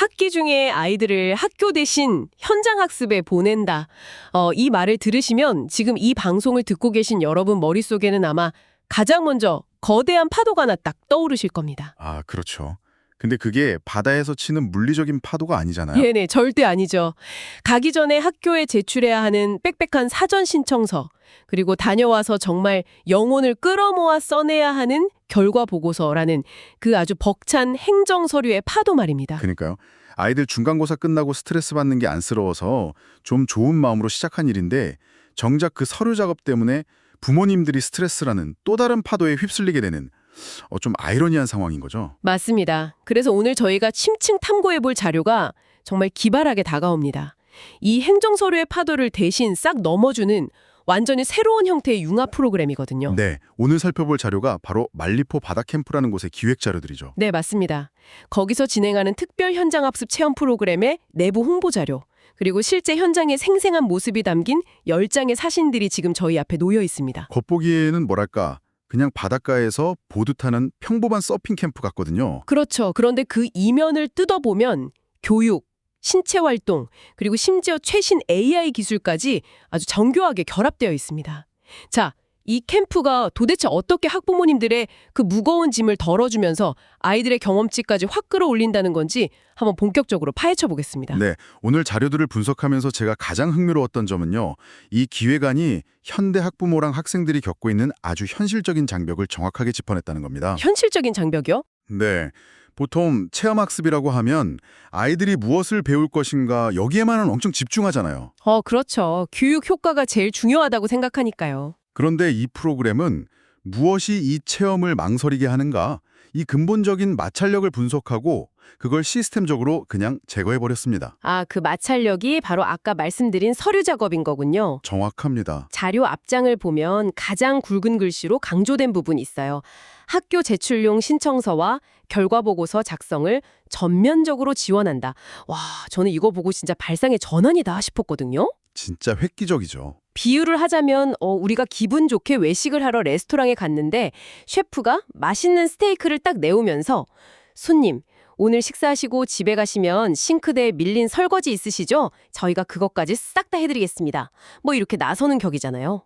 학기 중에 아이들을 학교 대신 현장 학습에 보낸다. 이 말을 들으시면 지금 이 방송을 듣고 계신 여러분 머릿속에는 아마 가장 먼저 거대한 파도가 하나 딱 떠오르실 겁니다. 아, 그렇죠. 근데 그게 바다에서 치는 물리적인 파도가 아니잖아요. 네네, 절대 아니죠. 가기 전에 학교에 제출해야 하는 빽빽한 사전 신청서, 그리고 다녀와서 정말 영혼을 끌어모아 써내야 하는 결과 보고서라는 그 아주 벅찬 행정 서류의 파도 말입니다. 그러니까요. 아이들 중간고사 끝나고 스트레스 받는 게 안쓰러워서 좀 좋은 마음으로 시작한 일인데 정작 그 서류 작업 때문에 부모님들이 스트레스라는 또 다른 파도에 휩쓸리게 되는 좀 아이러니한 상황인 거죠. 맞습니다. 그래서 오늘 저희가 심층 탐구해볼 자료가 정말 기발하게 다가옵니다. 이 행정 서류의 파도를 대신 싹 넘어주는 완전히 새로운 형태의 융합 프로그램이거든요. 네, 오늘 살펴볼 자료가 바로 말리포 바다 캠프라는 곳의 기획 자료들이죠. 네, 맞습니다. 거기서 진행하는 특별 현장 학습 체험 프로그램의 내부 홍보 자료, 그리고 실제 현장의 생생한 모습이 담긴 10장의 사진들이 지금 저희 앞에 놓여 있습니다. 겉보기에는 뭐랄까 그냥 바닷가에서 보드 타는 평범한 서핑 캠프 같거든요. 그렇죠. 그런데 그 이면을 뜯어보면 교육, 신체 활동, 그리고 심지어 최신 AI 기술까지 아주 정교하게 결합되어 있습니다. 자, 이 캠프가 도대체 어떻게 학부모님들의 그 무거운 짐을 덜어주면서 아이들의 경험치까지 확 끌어올린다는 건지 한번 본격적으로 파헤쳐 보겠습니다. 네, 오늘 자료들을 분석하면서 제가 가장 흥미로웠던 점은요. 이 기획안이 현대 학부모랑 학생들이 겪고 있는 아주 현실적인 장벽을 정확하게 짚어냈다는 겁니다. 현실적인 장벽이요? 네, 보통 체험학습이라고 하면 아이들이 무엇을 배울 것인가 여기에만 엄청 집중하잖아요. 그렇죠. 교육 효과가 제일 중요하다고 생각하니까요. 그런데 이 프로그램은 무엇이 이 체험을 망설이게 하는가, 이 근본적인 마찰력을 분석하고 그걸 시스템적으로 그냥 제거해버렸습니다. 그 마찰력이 바로 아까 말씀드린 서류 작업인 거군요. 정확합니다. 자료 앞장을 보면 가장 굵은 글씨로 강조된 부분이 있어요. 학교 제출용 신청서와 결과보고서 작성을 전면적으로 지원한다. 와, 저는 이거 보고 진짜 발상의 전환이다 싶었거든요. 진짜 획기적이죠. 비유를 하자면 우리가 기분 좋게 외식을 하러 레스토랑에 갔는데 셰프가 맛있는 스테이크를 딱 내오면서 손님, 오늘 식사하시고 집에 가시면 싱크대에 밀린 설거지 있으시죠? 저희가 그것까지 싹 다 해드리겠습니다. 뭐 이렇게 나서는 격이잖아요.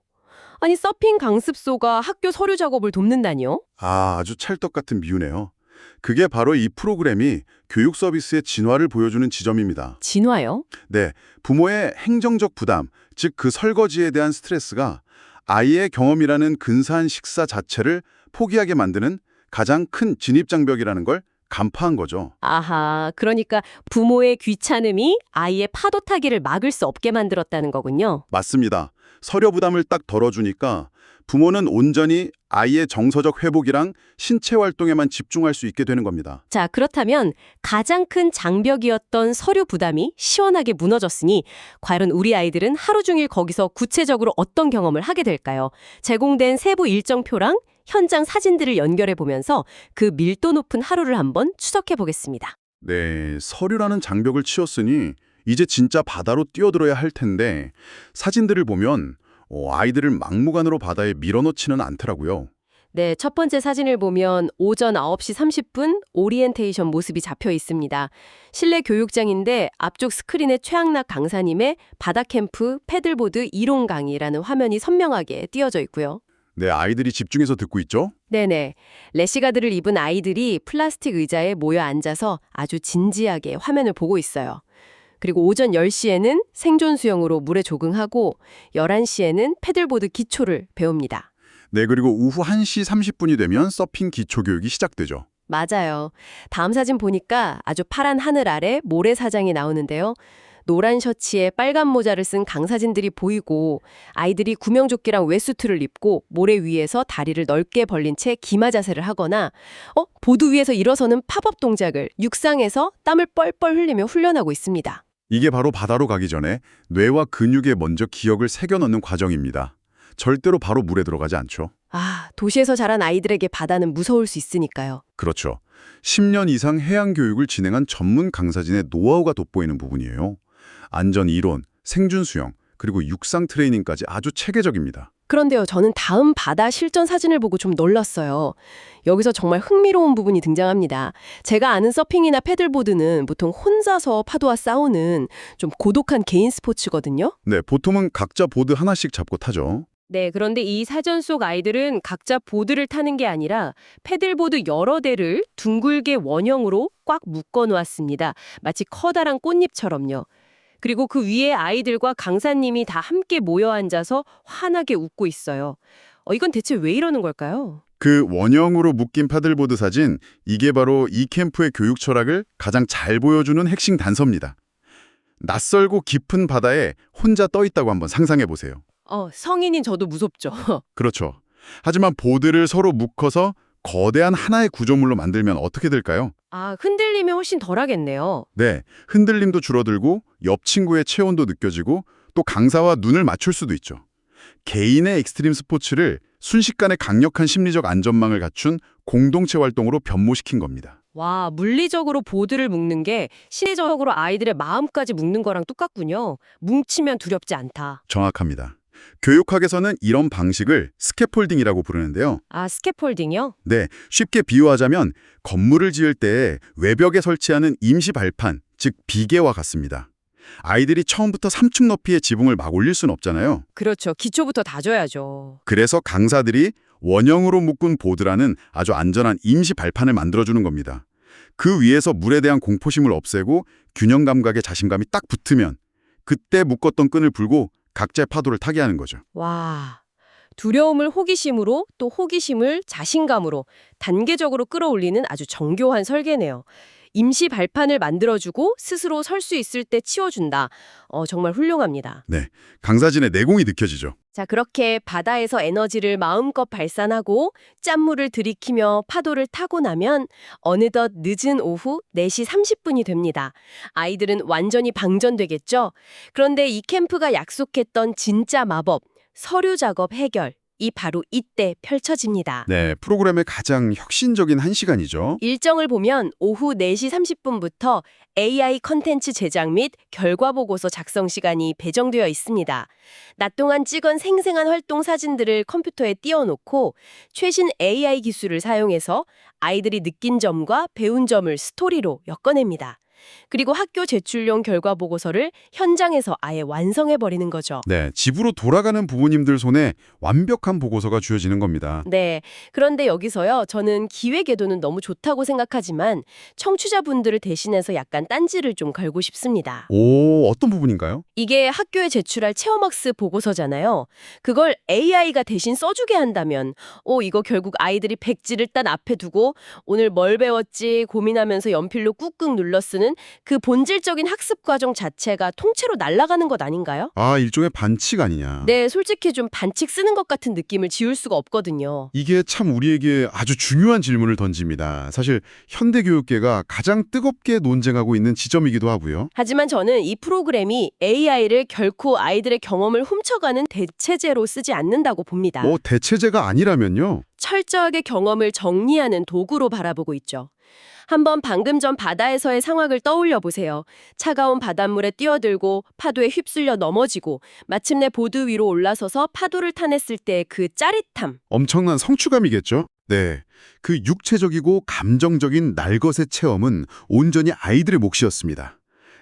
아니 서핑 강습소가 학교 서류 작업을 돕는다니요? 아주 찰떡 같은 비유네요. 그게 바로 이 프로그램이 교육 서비스의 진화를 보여주는 지점입니다. 진화요? 네, 부모의 행정적 부담, 즉 그 설거지에 대한 스트레스가 아이의 경험이라는 근사한 식사 자체를 포기하게 만드는 가장 큰 진입장벽이라는 걸 간파한 거죠. 아하, 그러니까 부모의 귀찮음이 아이의 파도 타기를 막을 수 없게 만들었다는 거군요. 맞습니다. 서려 부담을 딱 덜어주니까 부모는 온전히 아이의 정서적 회복이랑 신체 활동에만 집중할 수 있게 되는 겁니다. 자, 그렇다면 가장 큰 장벽이었던 서류 부담이 시원하게 무너졌으니 과연 우리 아이들은 하루 종일 거기서 구체적으로 어떤 경험을 하게 될까요? 제공된 세부 일정표랑 현장 사진들을 연결해 보면서 그 밀도 높은 하루를 한번 추적해 보겠습니다. 네, 서류라는 장벽을 치웠으니 이제 진짜 바다로 뛰어들어야 할 텐데 사진들을 보면 아이들을 막무가내로 바다에 밀어넣지는 않더라고요. 네, 첫 번째 사진을 보면 오전 9시 30분 오리엔테이션 모습이 잡혀 있습니다. 실내 교육장인데 앞쪽 스크린에 최양락 강사님의 바다 캠프 패들보드 이론 강의라는 화면이 선명하게 띄어져 있고요. 네, 아이들이 집중해서 듣고 있죠? 네네. 래시가드를 입은 아이들이 플라스틱 의자에 모여 앉아서 아주 진지하게 화면을 보고 있어요. 그리고 오전 10시에는 생존 수영으로 물에 조깅하고 11시에는 패들보드 기초를 배웁니다. 네, 그리고 오후 1시 30분이 되면 서핑 기초교육이 시작되죠. 맞아요. 다음 사진 보니까 아주 파란 하늘 아래 모래사장이 나오는데요. 노란 셔츠에 빨간 모자를 쓴 강사진들이 보이고 아이들이 구명조끼랑 웨수트를 입고 모래 위에서 다리를 넓게 벌린 채 기마 자세를 하거나 보드 위에서 일어서는 팝업 동작을 육상에서 땀을 뻘뻘 흘리며 훈련하고 있습니다. 이게 바로 바다로 가기 전에 뇌와 근육에 먼저 기억을 새겨넣는 과정입니다. 절대로 바로 물에 들어가지 않죠. 도시에서 자란 아이들에게 바다는 무서울 수 있으니까요. 그렇죠. 10년 이상 해양 교육을 진행한 전문 강사진의 노하우가 돋보이는 부분이에요. 안전 이론, 생존 수영, 그리고 육상 트레이닝까지 아주 체계적입니다. 그런데요, 저는 다음 바다 실전 사진을 보고 좀 놀랐어요. 여기서 정말 흥미로운 부분이 등장합니다. 제가 아는 서핑이나 패들보드는 보통 혼자서 파도와 싸우는 좀 고독한 개인 스포츠거든요. 네, 보통은 각자 보드 하나씩 잡고 타죠. 네, 그런데 이 사전 속 아이들은 각자 보드를 타는 게 아니라 패들보드 여러 대를 둥글게 원형으로 꽉 묶어 놓았습니다. 마치 커다란 꽃잎처럼요. 그리고 그 위에 아이들과 강사님이 다 함께 모여 앉아서 환하게 웃고 있어요. 이건 대체 왜 이러는 걸까요? 그 원형으로 묶인 패들보드 사진, 이게 바로 이 캠프의 교육 철학을 가장 잘 보여주는 핵심 단서입니다. 낯설고 깊은 바다에 혼자 떠 있다고 한번 상상해 보세요. 성인인 저도 무섭죠. 그렇죠. 하지만 보드를 서로 묶어서 거대한 하나의 구조물로 만들면 어떻게 될까요? 흔들림이 훨씬 덜하겠네요. 네, 흔들림도 줄어들고 옆 친구의 체온도 느껴지고 또 강사와 눈을 맞출 수도 있죠. 개인의 익스트림 스포츠를 순식간에 강력한 심리적 안전망을 갖춘 공동체 활동으로 변모시킨 겁니다. 와, 물리적으로 보드를 묶는 게 심리적으로 아이들의 마음까지 묶는 거랑 똑같군요. 뭉치면 두렵지 않다. 정확합니다. 교육학에서는 이런 방식을 스캐폴딩이라고 부르는데요. 스캐폴딩이요? 네, 쉽게 비유하자면 건물을 지을 때 외벽에 설치하는 임시 발판, 즉 비계와 같습니다. 아이들이 처음부터 3층 높이의 지붕을 막 올릴 수는 없잖아요. 그렇죠. 기초부터 다져야죠. 그래서 강사들이 원형으로 묶은 보드라는 아주 안전한 임시 발판을 만들어주는 겁니다. 그 위에서 물에 대한 공포심을 없애고 균형 감각에 자신감이 딱 붙으면 그때 묶었던 끈을 풀고 각자의 파도를 타게 하는 거죠. 와, 두려움을 호기심으로 또 호기심을 자신감으로 단계적으로 끌어올리는 아주 정교한 설계네요. 임시 발판을 만들어주고 스스로 설 수 있을 때 치워준다. 정말 훌륭합니다. 네, 강사진의 내공이 느껴지죠. 자, 그렇게 바다에서 에너지를 마음껏 발산하고 짠물을 들이키며 파도를 타고 나면 어느덧 늦은 오후 4시 30분이 됩니다. 아이들은 완전히 방전되겠죠? 그런데 이 캠프가 약속했던 진짜 마법, 서류 작업 해결, 이 바로 이때 펼쳐집니다. 네, 프로그램의 가장 혁신적인 한 시간이죠. 일정을 보면 오후 4시 30분부터 AI 컨텐츠 제작 및 결과 보고서 작성 시간이 배정되어 있습니다. 낮 동안 찍은 생생한 활동 사진들을 컴퓨터에 띄워놓고 최신 AI 기술을 사용해서 아이들이 느낀 점과 배운 점을 스토리로 엮어냅니다. 그리고 학교 제출용 결과 보고서를 현장에서 아예 완성해버리는 거죠. 네, 집으로 돌아가는 부모님들 손에 완벽한 보고서가 주어지는 겁니다. 네. 그런데 여기서요, 저는 기획에도는 너무 좋다고 생각하지만 청취자분들을 대신해서 약간 딴지를 좀 걸고 싶습니다. 오, 어떤 부분인가요? 이게 학교에 제출할 체험학습 보고서잖아요. 그걸 AI가 대신 써주게 한다면 이거 결국 아이들이 백지를 딴 앞에 두고 오늘 뭘 배웠지 고민하면서 연필로 꾹꾹 눌러 쓰는 그 본질적인 학습 과정 자체가 통째로 날아가는 것 아닌가요? 일종의 반칙 아니냐. 네, 솔직히 좀 반칙 쓰는 것 같은 느낌을 지울 수가 없거든요. 이게 참 우리에게 아주 중요한 질문을 던집니다. 사실 현대교육계가 가장 뜨겁게 논쟁하고 있는 지점이기도 하고요. 하지만 저는 이 프로그램이 AI를 결코 아이들의 경험을 훔쳐가는 대체제로 쓰지 않는다고 봅니다. 대체제가 아니라면요. 철저하게 경험을 정리하는 도구로 바라보고 있죠. 한번 방금 전 바다에서의 상황을 떠올려 보세요. 차가운 바닷물에 뛰어들고 파도에 휩쓸려 넘어지고 마침내 보드 위로 올라서서 파도를 타냈을 때 그 짜릿함. 엄청난 성취감이겠죠? 네. 그 육체적이고 감정적인 날것의 체험은 온전히 아이들의 몫이었습니다.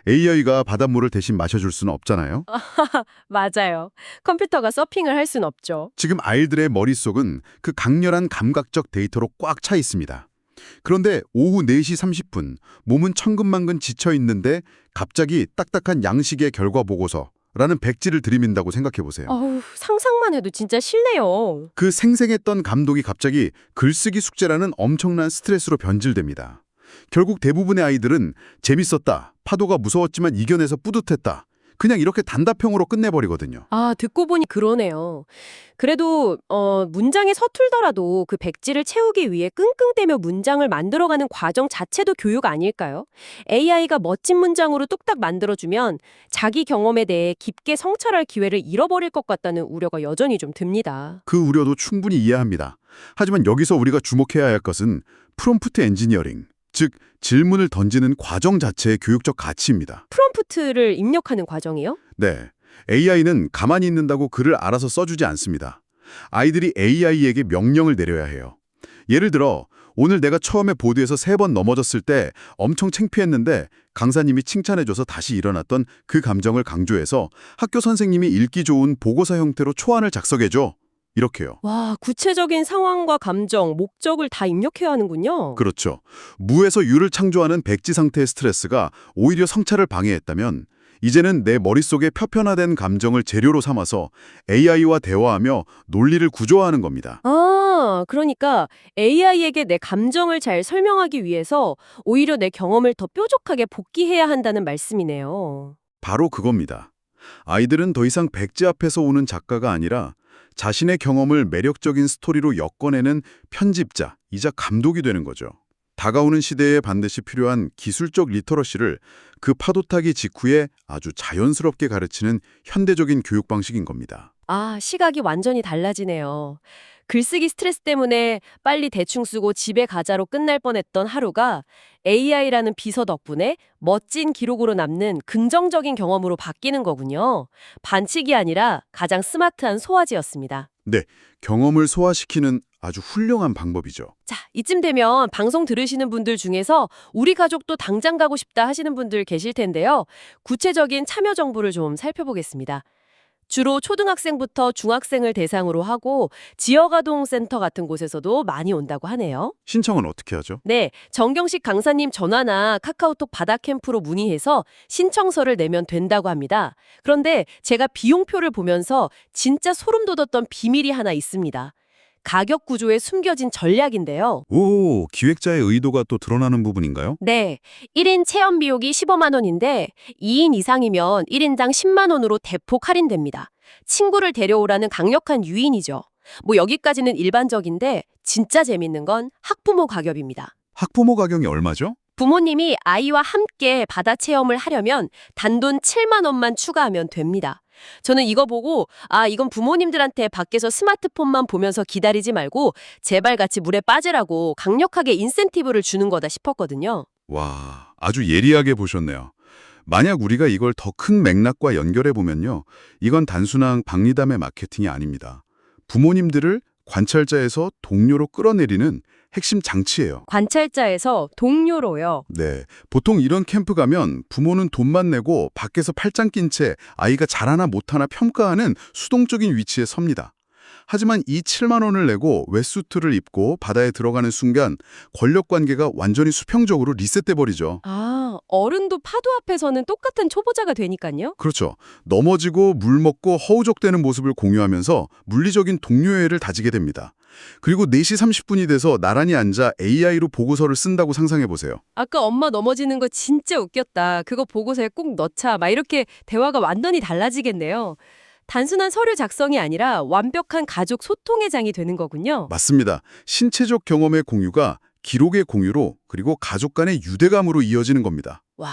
AI가 바닷물을 대신 마셔줄 수는 없잖아요. 맞아요. 컴퓨터가 서핑을 할 순 없죠. 지금 아이들의 머릿속은 그 강렬한 감각적 데이터로 꽉 차 있습니다. 그런데 오후 4시 30분, 몸은 천근만근 지쳐 있는데 갑자기 딱딱한 양식의 결과 보고서라는 백지를 들이민다고 생각해 보세요. 상상만 해도 진짜 싫네요. 그 생생했던 감독이 갑자기 글쓰기 숙제라는 엄청난 스트레스로 변질됩니다. 결국 대부분의 아이들은 재밌었다, 파도가 무서웠지만 이겨내서 뿌듯했다, 그냥 이렇게 단답형으로 끝내버리거든요. 듣고 보니 그러네요. 그래도 문장이 서툴더라도 그 백지를 채우기 위해 끙끙대며 문장을 만들어가는 과정 자체도 교육 아닐까요? AI가 멋진 문장으로 뚝딱 만들어주면 자기 경험에 대해 깊게 성찰할 기회를 잃어버릴 것 같다는 우려가 여전히 좀 듭니다. 그 우려도 충분히 이해합니다. 하지만 여기서 우리가 주목해야 할 것은 프롬프트 엔지니어링, 즉 질문을 던지는 과정 자체의 교육적 가치입니다. 프롬프트를 입력하는 과정이요? 네, AI는 가만히 있는다고 글을 알아서 써주지 않습니다. 아이들이 AI에게 명령을 내려야 해요. 예를 들어 오늘 내가 처음에 보드에서 3번 넘어졌을 때 엄청 창피했는데 강사님이 칭찬해줘서 다시 일어났던 그 감정을 강조해서 학교 선생님이 읽기 좋은 보고서 형태로 초안을 작성해줘. 이렇게요. 와, 구체적인 상황과 감정, 목적을 다 입력해야 하는군요. 그렇죠. 무에서 유를 창조하는 백지 상태의 스트레스가 오히려 성찰을 방해했다면 이제는 내 머릿속에 표편화된 감정을 재료로 삼아서 AI와 대화하며 논리를 구조화하는 겁니다. 아, 그러니까 AI에게 내 감정을 잘 설명하기 위해서 오히려 내 경험을 더 뾰족하게 복기해야 한다는 말씀이네요. 바로 그겁니다. 아이들은 더 이상 백지 앞에서 오는 작가가 아니라 자신의 경험을 매력적인 스토리로 엮어내는 편집자이자 감독이 되는 거죠. 다가오는 시대에 반드시 필요한 기술적 리터러시를 그 파도타기 직후에 아주 자연스럽게 가르치는 현대적인 교육 방식인 겁니다. 아, 시각이 완전히 달라지네요. 글쓰기 스트레스 때문에 빨리 대충 쓰고 집에 가자로 끝날 뻔했던 하루가 AI라는 비서 덕분에 멋진 기록으로 남는 긍정적인 경험으로 바뀌는 거군요. 반칙이 아니라 가장 스마트한 소화제였습니다. 네, 경험을 소화시키는 아주 훌륭한 방법이죠. 자, 이쯤 되면 방송 들으시는 분들 중에서 우리 가족도 당장 가고 싶다 하시는 분들 계실 텐데요. 구체적인 참여 정보를 좀 살펴보겠습니다. 주로 초등학생부터 중학생을 대상으로 하고 지역아동센터 같은 곳에서도 많이 온다고 하네요. 신청은 어떻게 하죠? 네, 정경식 강사님 전화나 카카오톡 바다 캠프로 문의해서 신청서를 내면 된다고 합니다. 그런데 제가 비용표를 보면서 진짜 소름 돋았던 비밀이 하나 있습니다. 가격 구조에 숨겨진 전략인데요. 오, 기획자의 의도가 또 드러나는 부분인가요? 네, 1인 체험 비용이 15만 원인데 2인 이상이면 1인당 10만 원으로 대폭 할인됩니다. 친구를 데려오라는 강력한 유인이죠. 뭐 여기까지는 일반적인데 진짜 재밌는 건 학부모 가격입니다. 학부모 가격이 얼마죠? 부모님이 아이와 함께 바다 체험을 하려면 단돈 7만 원만 추가하면 됩니다. 저는 이거 보고 이건 부모님들한테 밖에서 스마트폰만 보면서 기다리지 말고 제발 같이 물에 빠지라고 강력하게 인센티브를 주는 거다 싶었거든요. 와, 아주 예리하게 보셨네요. 만약 우리가 이걸 더 큰 맥락과 연결해 보면요. 이건 단순한 박리담의 마케팅이 아닙니다. 부모님들을 관찰자에서 동료로 끌어내리는 핵심 장치예요. 관찰자에서 동료로요. 네, 보통 이런 캠프 가면 부모는 돈만 내고 밖에서 팔짱 낀 채 아이가 잘하나 못하나 평가하는 수동적인 위치에 섭니다. 하지만 이 7만 원을 내고 웨트수트를 입고 바다에 들어가는 순간 권력관계가 완전히 수평적으로 리셋돼 버리죠. 어른도 파도 앞에서는 똑같은 초보자가 되니까요. 그렇죠. 넘어지고 물 먹고 허우적대는 모습을 공유하면서 물리적인 동료애를 다지게 됩니다. 그리고 4시 30분이 돼서 나란히 앉아 AI로 보고서를 쓴다고 상상해 보세요. 아까 엄마 넘어지는 거 진짜 웃겼다. 그거 보고서에 꼭 넣자. 막 이렇게 대화가 완전히 달라지겠네요. 단순한 서류 작성이 아니라 완벽한 가족 소통의 장이 되는 거군요. 맞습니다. 신체적 경험의 공유가 기록의 공유로 그리고 가족 간의 유대감으로 이어지는 겁니다. 와,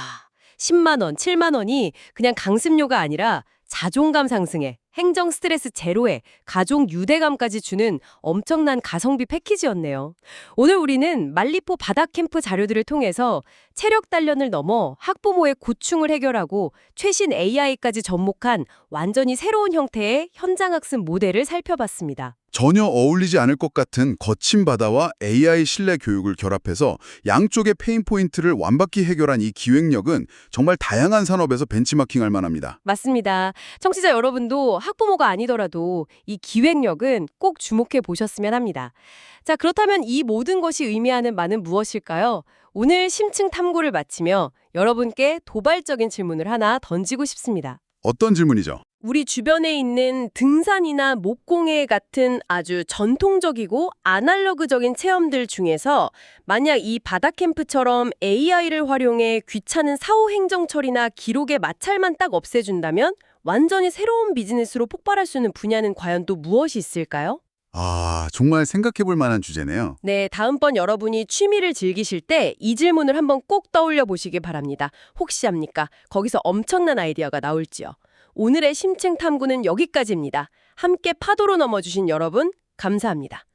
10만 원, 7만 원이 그냥 강습료가 아니라 자존감 상승에, 행정 스트레스 제로에, 가족 유대감까지 주는 엄청난 가성비 패키지였네요. 오늘 우리는 말리포 바다 캠프 자료들을 통해서 체력 단련을 넘어 학부모의 고충을 해결하고 최신 AI까지 접목한 완전히 새로운 형태의 현장학습 모델을 살펴봤습니다. 전혀 어울리지 않을 것 같은 거친 바다와 AI 실내 교육을 결합해서 양쪽의 페인 포인트를 완벽히 해결한 이 기획력은 정말 다양한 산업에서 벤치마킹할 만합니다. 맞습니다. 청취자 여러분도 학부모가 아니더라도 이 기획력은 꼭 주목해 보셨으면 합니다. 자, 그렇다면 이 모든 것이 의미하는 바는 무엇일까요? 오늘 심층 탐구를 마치며 여러분께 도발적인 질문을 하나 던지고 싶습니다. 어떤 질문이죠? 우리 주변에 있는 등산이나 목공예 같은 아주 전통적이고 아날로그적인 체험들 중에서 만약 이 바다 캠프처럼 AI를 활용해 귀찮은 사후 행정 처리나 기록의 마찰만 딱 없애준다면 완전히 새로운 비즈니스로 폭발할 수 있는 분야는 과연 또 무엇이 있을까요? 정말 생각해 볼 만한 주제네요. 네, 다음번 여러분이 취미를 즐기실 때 이 질문을 한번 꼭 떠올려 보시기 바랍니다. 혹시 합니까? 거기서 엄청난 아이디어가 나올지요. 오늘의 심층 탐구는 여기까지입니다. 함께 파도로 넘어주신 여러분, 감사합니다.